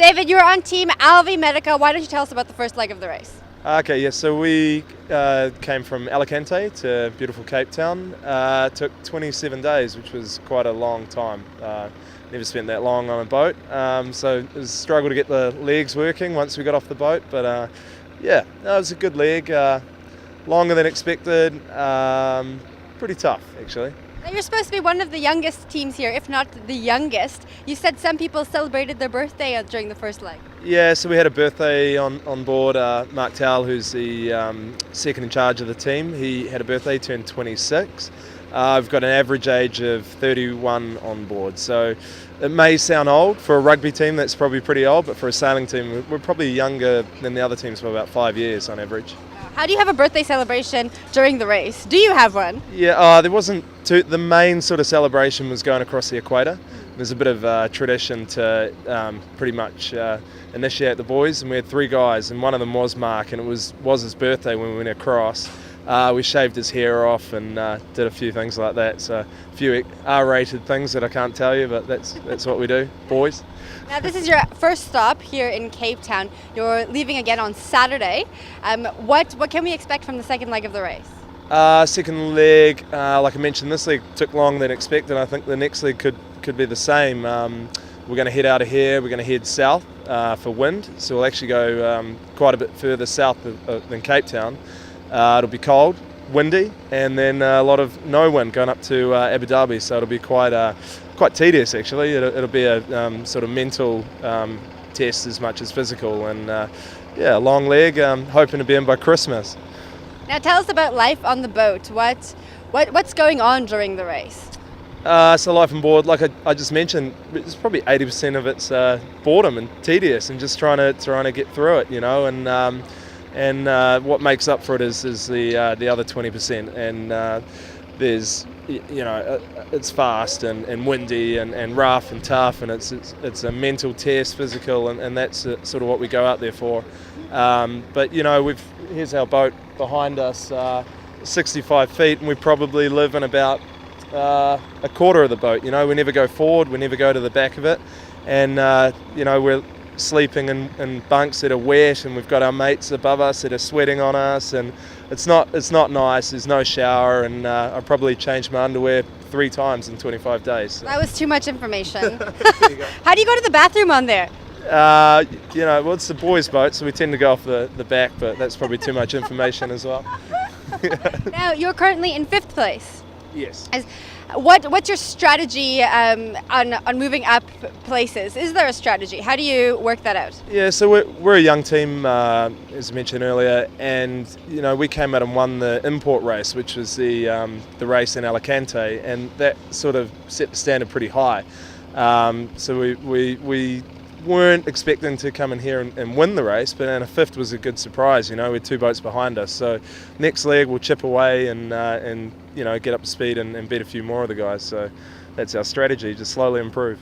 David, you're on Team Alvi Medica. Why don't you tell us about the first leg of the race? Okay, yeah, so we came from Alicante to beautiful Cape Town. Took 27 days, which was quite a long time. Never spent that long on a boat, so it was a struggle to get the legs working once we got off the boat. But yeah, it was a good leg, longer than expected, pretty tough actually. Now, you're supposed to be one of the youngest teams here, if not the youngest. You said some people celebrated their birthday during the first leg. Yeah, so we had a birthday on board. Mark Towell, who's the second in charge of the team, he had a birthday, turned 26. I've got an average age of 31 on board, so it may sound old for a rugby team. That's probably pretty old, but for a sailing team, we're probably younger than the other teams by about 5 years on average. How do you have a birthday celebration during the race? Do you have one? Yeah, there wasn't the main sort of celebration was going across the equator. There's a bit of tradition to pretty much initiate the boys, and we had 3 guys, and one of them was Mark, and it was his birthday when we went across. We shaved his hair off and did a few things like that. So a few R-rated things that I can't tell you, but that's what we do, boys. Now this is your first stop here in Cape Town. You're leaving again on Saturday. What can we expect from the second leg of the race? Second leg, like I mentioned, this leg took longer than expected. I think the next leg could be the same. We're going to head out of here. We're going to head south for wind, so we'll actually go quite a bit further south than Cape Town. It'll be cold, windy, and then a lot of no wind going up to Abu Dhabi, so it'll be quite tedious actually. It'll be a sort of mental test as much as physical, and yeah, a long leg, hoping to be in by Christmas. Now tell us about life on the boat. What's going on during the race? So life on board, like I just mentioned, it's probably 80% of it's boredom and tedious, and just trying to get through it, you know, and what makes up for it is the other 20%, and there's, you know, it's fast and windy and rough and tough, and it's a mental test, physical, and that's sort of what we go out there for. But you know, here's our boat behind us, 65 feet, and we probably live in about a quarter of the boat. You know, we never go forward, we never go to the back of it, and you know, we're sleeping in bunks that are wet, and we've got our mates above us that are sweating on us, and it's not nice. There's no shower, and I probably changed my underwear 3 times in 25 days. So. That was too much information. There you go. How do you go to the bathroom on there? You know, well, it's the boys' boat, so we tend to go off the back, but that's probably too much information as well. Now you're currently in 5th place. Yes. What's your strategy on moving up places? Is there a strategy? How do you work that out? Yeah, so we're a young team, as I mentioned earlier, and you know, we came out and won the import race, which was the race in Alicante, and that sort of set the standard pretty high. So we weren't expecting to come in here and win the race, but a 5th was a good surprise. You know, we're 2 boats behind us, so next leg we'll chip away and you know, get up to speed and beat a few more of the guys. So that's our strategy, just slowly improve.